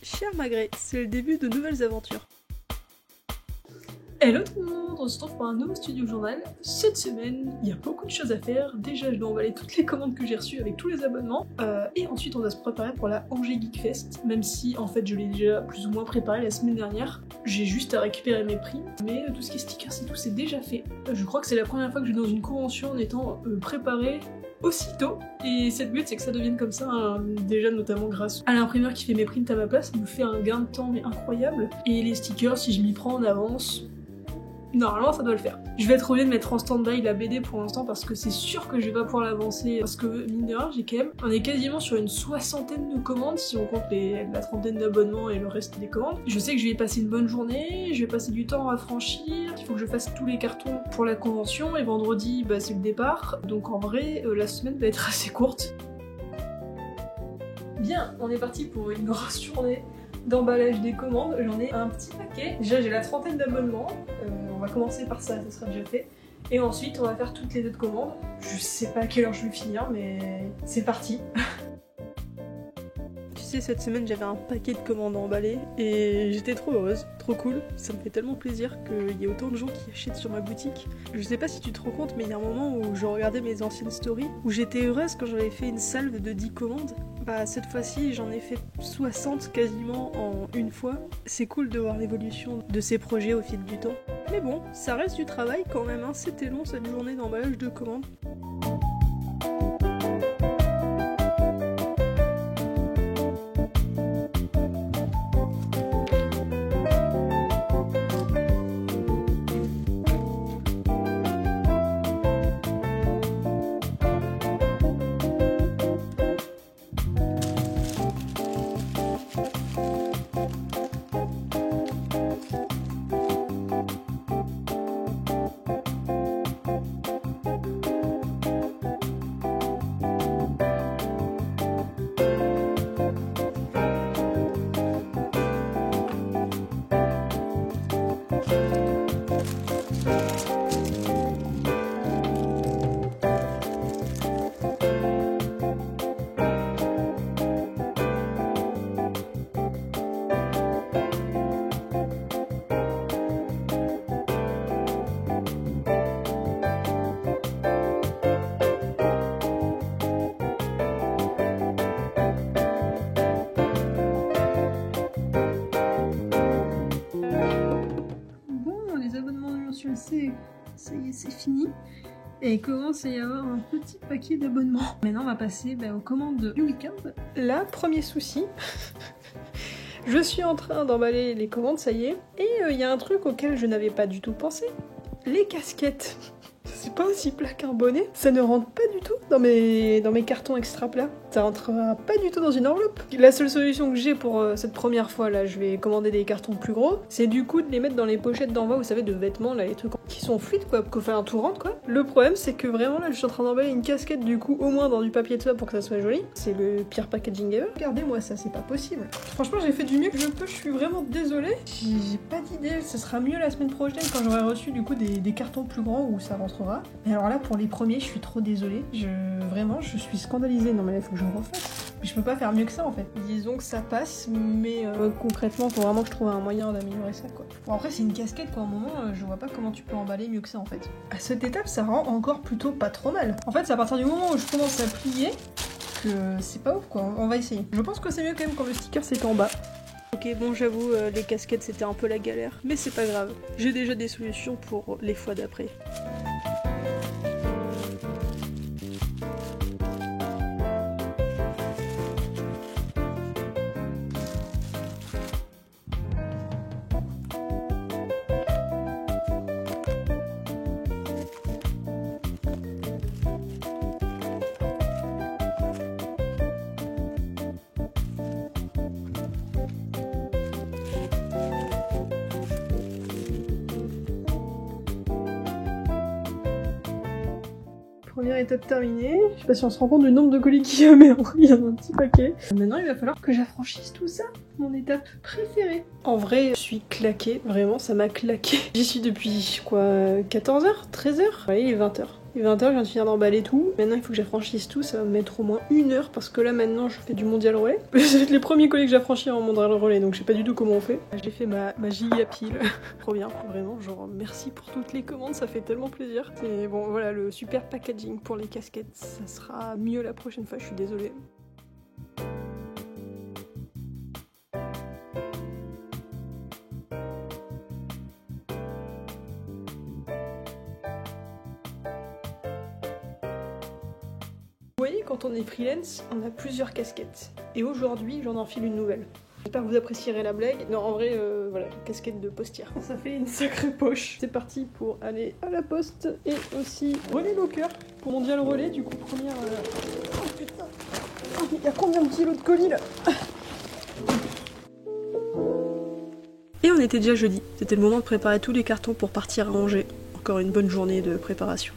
Cher Magret, c'est le début de nouvelles aventures. Hello tout le monde, on se retrouve pour un nouveau Studio Journal. Cette semaine, il y a beaucoup de choses à faire. Déjà, je dois emballer toutes les commandes que j'ai reçues avec tous les abonnements. Et ensuite, on doit se préparer pour la Angers Geek Fest. Même si, en fait, je l'ai déjà plus ou moins préparé la semaine dernière. J'ai juste à récupérer mes prix. Mais tout ce qui est stickers et tout, c'est déjà fait. Je crois que c'est la première fois que je vais dans une convention en étant préparée aussitôt. Et cette but, c'est que ça devienne comme ça, hein. Déjà notamment grâce à l'imprimeur qui fait mes prints à ma place. Ça me fait un gain de temps mais incroyable. Et les stickers, si je m'y prends en avance, normalement ça doit le faire. Je vais être obligée de mettre en stand-by la BD pour l'instant parce que c'est sûr que je vais pas pouvoir l'avancer. Parce que mine de rien, on est quasiment sur une 60aine de commandes si on compte la 30aine d'abonnements et le reste des commandes. Je sais que je vais y passer une bonne journée, je vais passer du temps à franchir, il faut que je fasse tous les cartons pour la convention et vendredi c'est le départ. Donc en vrai, la semaine va être assez courte. Bien, on est parti pour une grosse journée d'emballage des commandes. J'en ai un petit paquet. Déjà j'ai la 30aine d'abonnements, on va commencer par ça sera déjà fait. Et ensuite on va faire toutes les autres commandes. Je sais pas à quelle heure je vais finir mais c'est parti. Tu sais, cette semaine j'avais un paquet de commandes à emballer et j'étais trop heureuse, trop cool. Ça me fait tellement plaisir qu'il y ait autant de gens qui achètent sur ma boutique. Je sais pas si tu te rends compte mais il y a un moment où je regardais mes anciennes stories où j'étais heureuse quand j'avais fait une salve de 10 commandes. Cette fois-ci j'en ai fait 60 quasiment en une fois. C'est cool de voir l'évolution de ces projets au fil du temps. Mais bon, ça reste du travail quand même, hein. C'était long cette journée d'emballage de commandes. Ça y est, c'est fini. Et il commence à y avoir un petit paquet d'abonnements. Maintenant, on va passer aux commandes du week-end. Là, premier souci. Je suis en train d'emballer les commandes, ça y est. Et il y a un truc auquel je n'avais pas du tout pensé. Les casquettes. C'est pas aussi plat qu'un bonnet. Ça ne rentre pas du tout dans mes cartons extra plats. Ça rentrera pas du tout dans une enveloppe. La seule solution que j'ai pour cette première fois, là, je vais commander des cartons plus gros, c'est du coup de les mettre dans les pochettes d'envoi, vous savez, de vêtements, là, les trucs qui sont fluides, quoi, pour faire un tout rentre, quoi. Le problème, c'est que vraiment, là, je suis en train d'emballer une casquette, du coup, au moins dans du papier de soie pour que ça soit joli. C'est le pire packaging ever. Regardez-moi ça, c'est pas possible. Franchement, j'ai fait du mieux que je peux, je suis vraiment désolée. J'ai pas d'idée, ça sera mieux la semaine prochaine quand j'aurai reçu, du coup, des cartons plus grands où ça rentrera. Mais alors là, pour les premiers, je suis trop désolée. Vraiment, je suis scandalisée. Non mais là, il faut que je refasse. Mais je peux pas faire mieux que ça en fait. Disons que ça passe, mais concrètement, faut vraiment que je trouve un moyen d'améliorer ça, quoi. Bon, après, c'est une casquette, quoi. Au moment, je vois pas comment tu peux emballer mieux que ça en fait. À cette étape, ça rend encore plutôt pas trop mal. En fait, c'est à partir du moment où je commence à plier que c'est pas ouf, quoi. On va essayer. Je pense que c'est mieux quand même quand le sticker c'est en bas. Ok, bon, j'avoue, les casquettes c'était un peu la galère, mais c'est pas grave. J'ai déjà des solutions pour les fois d'après. Première étape terminée. Je sais pas si on se rend compte du nombre de colis qu'il y a, mais il y en a un petit paquet. Maintenant, il va falloir que j'affranchisse tout ça. Mon étape préférée. En vrai, je suis claquée. Vraiment, ça m'a claqué. J'y suis depuis, quoi, 14h 13h. Ouais, il est 20h. Il est 20h, je viens de finir d'emballer tout. Maintenant il faut que j'affranchisse tout, ça va me mettre au moins 1 heure parce que là maintenant je fais du mondial relais. C'est les premiers colis que j'affranchis en mondial relais donc je sais pas du tout comment on fait. J'ai fait ma giga pile. Trop bien, vraiment, genre merci pour toutes les commandes, ça fait tellement plaisir. Et bon voilà, le super packaging pour les casquettes, ça sera mieux la prochaine fois, je suis désolée. Vous voyez, quand on est freelance, on a plusieurs casquettes. Et aujourd'hui, j'en enfile une nouvelle. J'espère que vous apprécierez la blague. Non, en vrai, voilà, casquette de postière. Ça fait une sacrée poche. C'est parti pour aller à la poste et aussi relais locker pour mondial relais. Du coup, première. Oh putain! Il y a combien de kilos de colis là? Et on était déjà jeudi. C'était le moment de préparer tous les cartons pour partir à Angers. Encore une bonne journée de préparation.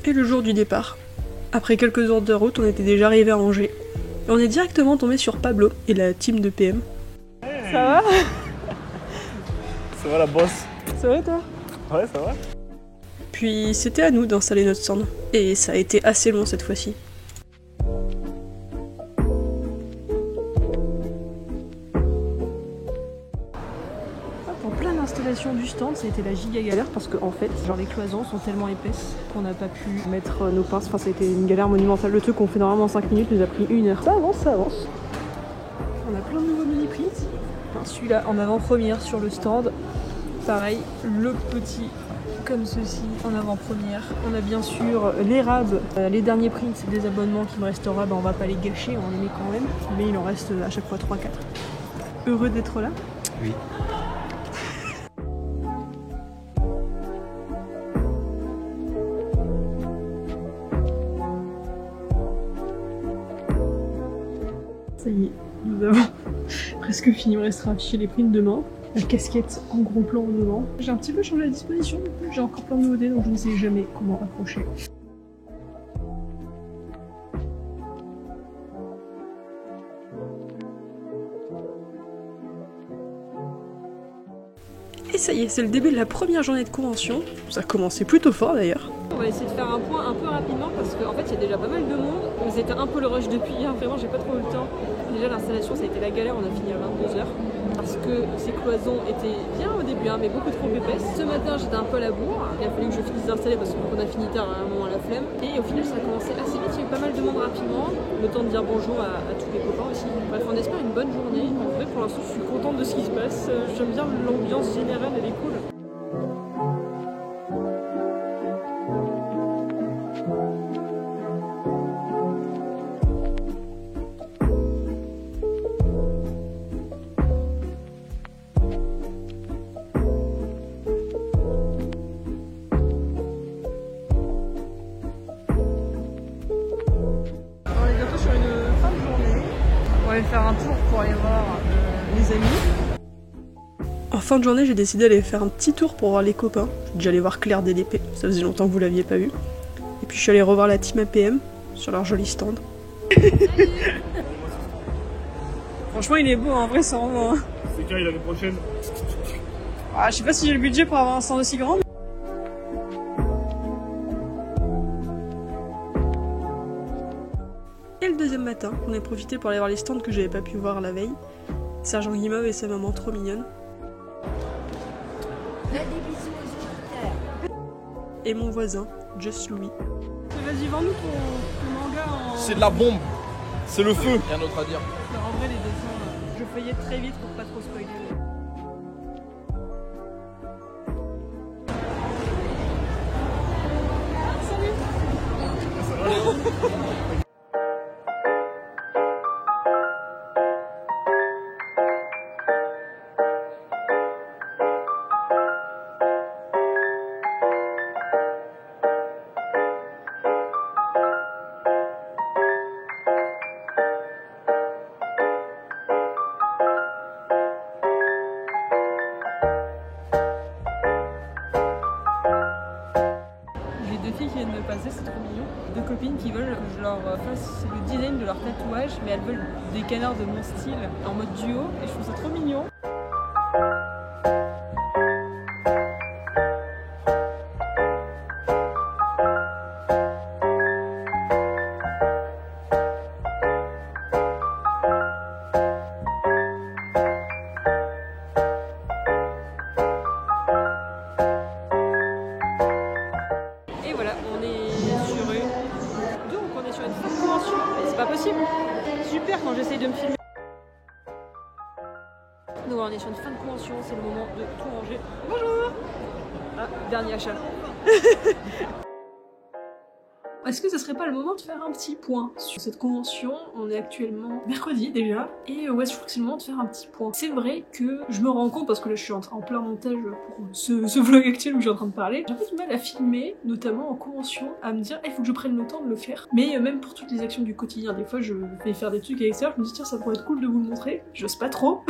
Et le jour du départ, après quelques heures de route, on était déjà arrivé à Angers. Et on est directement tombé sur Pablo et la team de PM. Hey. Ça va? Ça va la bosse? Ça va toi? Ouais, ça va. Puis c'était à nous d'installer notre stand. Et ça a été assez long cette fois-ci. Pour plein d'installations du stand, ça a été la giga galère parce que en fait, genre les cloisons sont tellement épaisses qu'on n'a pas pu mettre nos pinces. Enfin, ça a été une galère monumentale. Le truc qu'on fait normalement en 5 minutes nous a pris 1 heure. Ça avance, ça avance. On a plein de nouveaux mini-prints. Enfin, celui-là en avant-première sur le stand. Pareil, le petit comme ceci en avant-première. On a bien sûr les rabs, les derniers prints, c'est des abonnements qui me resteront, on va pas les gâcher, on les met quand même. Mais il en reste à chaque fois 3-4. Heureux d'être là? Oui. Ça y est, nous avons presque fini. Il me restera à afficher les prints demain. La casquette en gros plan devant. J'ai un petit peu changé la disposition, j'ai encore plein de nouveautés donc je ne sais jamais comment accrocher. Et ça y est, c'est le début de la première journée de convention. Ça a commencé plutôt fort d'ailleurs. On va essayer de faire un point un peu rapidement parce qu'en fait il y a déjà pas mal de monde. C'était un peu le rush depuis hier, vraiment j'ai pas trop eu le temps. Déjà l'installation ça a été la galère, on a fini à 22h. Parce que ces cloisons étaient bien au début, mais beaucoup trop épaisses. Ce matin j'étais un peu à la bourre, il a fallu que je finisse d'installer parce qu'on a fini tard à un moment à la flemme. Et au final ça a commencé assez vite, il y a eu pas mal de monde rapidement. Le temps de dire bonjour à tous les copains aussi. Bref, on espère une bonne journée. En vrai pour l'instant je suis contente de ce qui se passe. J'aime bien l'ambiance générale, elle est cool. Faire un tour pour aller voir les amis. En fin de journée, j'ai décidé d'aller faire un petit tour pour voir les copains. J'ai déjà allé voir Claire DDP, ça faisait longtemps que vous l'aviez pas vu. Et puis je suis allée revoir la team APM sur leur joli stand. Franchement, il est beau, en vrai, ça rend. C'est quand l'année prochaine? Ah, je sais pas si j'ai le budget pour avoir un stand aussi grand. Et le deuxième matin, on a profité pour aller voir les stands que j'avais pas pu voir la veille. Sergent Guimauve et sa maman trop mignonne. Et mon voisin, Just Louis. Vas-y, vends-nous ton manga en... C'est de la bombe. C'est le feu. Rien d'autre à dire. Alors, en vrai, les dessins, je feuillette très vite pour pas trop spoiler. Salut. copines qui veulent que je leur fasse le design de leur tatouage, mais elles veulent des canards de mon style en mode duo, et je trouve ça trop mignon. Et voilà, on est sur une fin de convention, mais c'est pas possible. Super quand j'essaye de me filmer. Donc on est sur une fin de convention, c'est le moment de tout ranger. Bonjour. Ah, dernier achat. Est-ce que ce serait pas le moment de faire un petit point sur cette convention? On est actuellement mercredi déjà, et ouais, je trouve que c'est le moment de faire un petit point. C'est vrai que je me rends compte, parce que là je suis en plein montage pour ce vlog actuel où je suis en train de parler, j'ai un peu du mal à filmer, notamment en convention, à me dire il faut que je prenne le temps de le faire. Mais même pour toutes les actions du quotidien, des fois je vais faire des trucs avec ça, je me dis tiens ça pourrait être cool de vous le montrer, j'ose pas trop.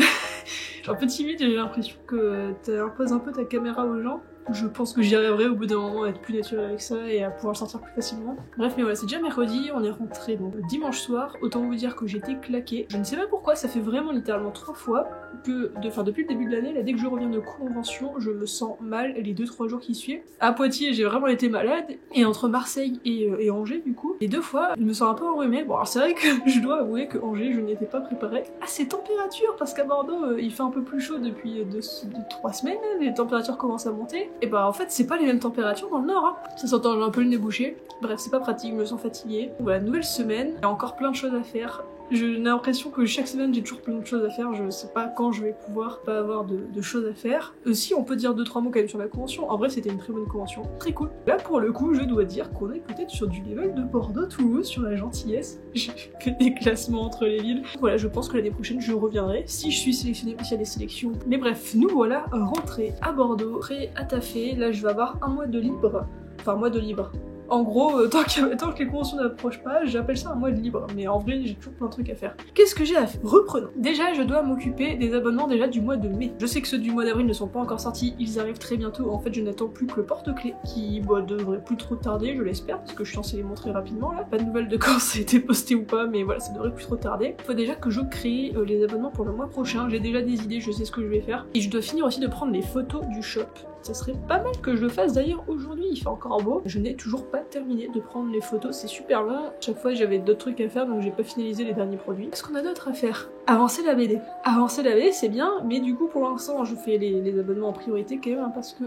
Je suis un peu timide et j'ai l'impression que t'imposes un peu ta caméra aux gens. Je pense que j'y arriverai au bout d'un moment à être plus naturel avec ça et à pouvoir le sortir plus facilement. Bref, mais voilà, c'est déjà mercredi, on est rentré donc dimanche soir. Autant vous dire que j'étais claquée. Je ne sais pas pourquoi, ça fait vraiment littéralement 3 fois que, depuis le début de l'année, là, dès que je reviens de convention, je me sens mal les 2-3 jours qui suivent. À Poitiers, j'ai vraiment été malade, et entre Marseille et Angers, du coup, les 2 fois, je me sens un peu enrhumée. Bon, alors c'est vrai que je dois avouer que Angers, je n'étais pas préparée à ces températures, parce qu'à Bordeaux, il fait un peu plus chaud depuis 2-3 semaines, les températures commencent à monter. Et bah en fait, c'est pas les mêmes températures dans le nord, hein. Ça s'entend, j'ai un peu le nez bouché. Bref, c'est pas pratique, je me sens fatiguée. Voilà, nouvelle semaine, il y a encore plein de choses à faire. J'ai l'impression que chaque semaine j'ai toujours plein de choses à faire, je sais pas quand je vais pouvoir pas avoir de choses à faire. Si on peut dire 2-3 mots quand même sur la convention, en vrai c'était une très bonne convention, très cool. Là pour le coup je dois dire qu'on est peut-être sur du level de Bordeaux-Toulouse, sur la gentillesse. J'ai fait des classements entre les villes. Voilà, je pense que l'année prochaine je reviendrai, si je suis sélectionnée, parce qu'il y a des sélections. Mais bref, nous voilà rentrés à Bordeaux, prêts à taffer. Là je vais avoir un mois de libre, enfin un mois de libre. En gros, tant que les conventions n'approchent pas, j'appelle ça un mois de libre. Mais en vrai, j'ai toujours plein de trucs à faire. Qu'est-ce que j'ai à faire? Reprenons. Déjà, je dois m'occuper des abonnements déjà du mois de mai. Je sais que ceux du mois d'avril ne sont pas encore sortis, ils arrivent très bientôt. En fait, je n'attends plus que le porte-clés, qui devrait plus trop tarder, je l'espère, parce que je suis censée les montrer rapidement là. Pas de nouvelles de quand ça a été posté ou pas, mais voilà, ça devrait plus trop tarder. Il faut déjà que je crée les abonnements pour le mois prochain. J'ai déjà des idées, je sais ce que je vais faire. Et je dois finir aussi de prendre les photos du shop. Ça serait pas mal que je le fasse d'ailleurs aujourd'hui, il fait encore beau. Je n'ai toujours pas terminé de prendre les photos, c'est super long. Chaque fois j'avais d'autres trucs à faire donc j'ai pas finalisé les derniers produits. Qu'est-ce qu'on a d'autre à faire? Avancer la BD. Avancer la BD c'est bien, mais du coup pour l'instant je fais les abonnements en priorité quand même hein, parce que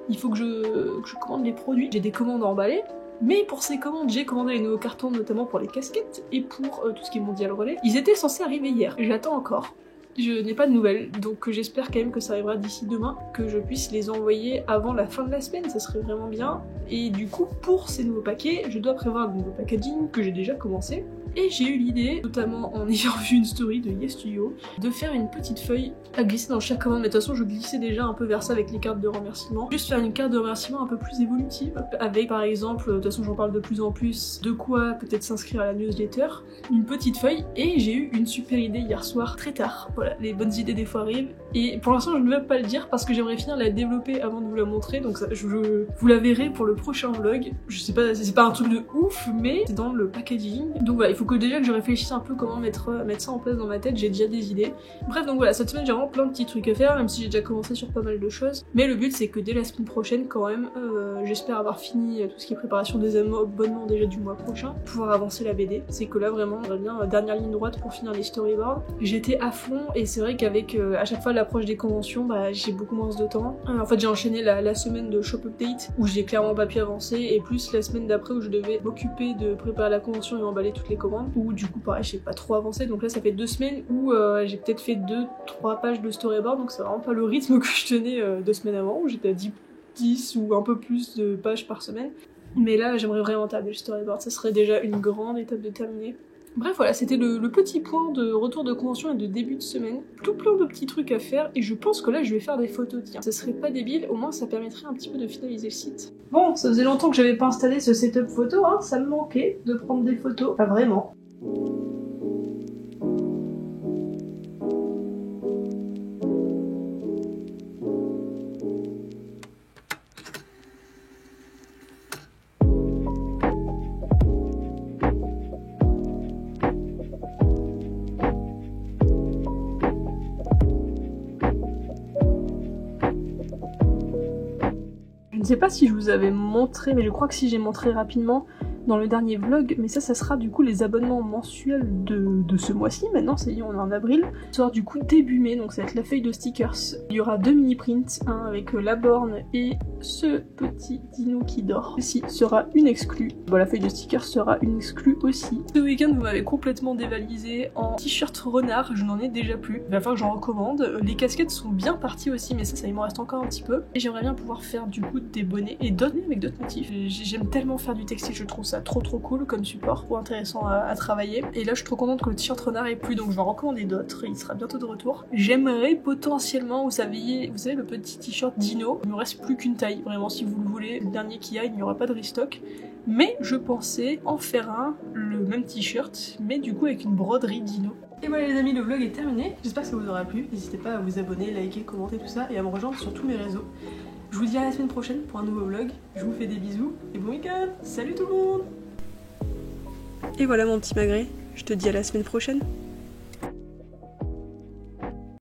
il faut que je commande les produits. J'ai des commandes à emballer. Mais pour ces commandes, j'ai commandé les nouveaux cartons notamment pour les casquettes et pour tout ce qui est mondial relais. Ils étaient censés arriver hier, j'attends encore. Je n'ai pas de nouvelles, donc j'espère quand même que ça arrivera d'ici demain, que je puisse les envoyer avant la fin de la semaine, ça serait vraiment bien. Et du coup, pour ces nouveaux paquets, je dois prévoir un nouveau packaging que j'ai déjà commencé. Et j'ai eu l'idée, notamment en ayant vu une story de Yes Studio, de faire une petite feuille à glisser dans chaque commande. Mais de toute façon, je glissais déjà un peu vers ça avec les cartes de remerciement. Juste faire une carte de remerciement un peu plus évolutive, avec par exemple, de toute façon j'en parle de plus en plus, de quoi peut-être s'inscrire à la newsletter, une petite feuille. Et j'ai eu une super idée hier soir, très tard. Voilà, les bonnes idées des fois arrivent. Et pour l'instant, je ne vais pas le dire parce que j'aimerais finir de la développer avant de vous la montrer. Donc ça, vous la verrez pour le prochain vlog. Je sais pas, c'est pas un truc de ouf, mais c'est dans le packaging. Donc voilà, il faut que déjà que je réfléchisse un peu comment mettre ça en place dans ma tête, j'ai déjà des idées. Bref, donc voilà, cette semaine j'ai vraiment plein de petits trucs à faire, même si j'ai déjà commencé sur pas mal de choses. Mais le but c'est que dès la semaine prochaine quand même, j'espère avoir fini tout ce qui est préparation des abonnements déjà du mois prochain, pouvoir avancer la BD. C'est que là vraiment, on va bien dernière ligne droite pour finir les storyboards. J'étais à fond et c'est vrai qu'avec à chaque fois l'approche des conventions, bah j'ai beaucoup moins de temps. En fait j'ai enchaîné la semaine de shop update où j'ai clairement pas pu avancer et plus la semaine d'après où je devais m'occuper de préparer la convention et emballer toutes les commandes. Où du coup pareil j'ai pas trop avancé, donc là ça fait 2 semaines où j'ai peut-être fait 2-3 pages de storyboard, donc c'est vraiment pas le rythme que je tenais 2 semaines avant où j'étais à 10 ou un peu plus de pages par semaine. Mais là j'aimerais vraiment terminer le storyboard, ça serait déjà une grande étape de terminer. Bref voilà, c'était le petit point de retour de convention et de début de semaine. Tout plein de petits trucs à faire et je pense que là je vais faire des photos, tiens. Ça serait pas débile, au moins ça permettrait un petit peu de finaliser le site. Bon, ça faisait longtemps que j'avais pas installé ce setup photo, hein, ça me manquait de prendre des photos. Pas vraiment. Je sais pas si je vous avais montré, mais je crois que si j'ai montré rapidement dans le dernier vlog, mais ça sera du coup les abonnements mensuels de ce mois-ci, maintenant ça y est, on est en avril. Ça sera du coup début mai, donc ça va être la feuille de stickers. Il y aura 2 mini prints, un avec la borne et ce petit dino qui dort. Ceci sera une exclue. Bon, la feuille de stickers sera une exclue aussi. Ce week-end vous m'avez complètement dévalisé en t-shirt renard, je n'en ai déjà plus. Il va falloir que j'en recommande. Les casquettes sont bien parties aussi, mais ça il m'en reste encore un petit peu. Et j'aimerais bien pouvoir faire du coup des bonnets et d'autres avec d'autres motifs. J'aime tellement faire du textile, je trouve ça trop cool comme support, trop intéressant à travailler. Et là je suis trop contente que le t-shirt renard ait plus, donc je vais en recommander d'autres, il sera bientôt de retour. J'aimerais potentiellement, vous savez le petit t-shirt dino, il ne me reste plus qu'une taille, vraiment si vous le voulez, le dernier qu'il y a, il n'y aura pas de restock. Mais je pensais en faire un, le même t-shirt, mais du coup avec une broderie dino. Et voilà les amis, le vlog est terminé, j'espère que ça vous aura plu, n'hésitez pas à vous abonner, liker, commenter tout ça et à me rejoindre sur tous mes réseaux. Je vous dis à la semaine prochaine pour un nouveau vlog, je vous fais des bisous et bon week-end, salut tout le monde! Et voilà mon petit magret, je te dis à la semaine prochaine.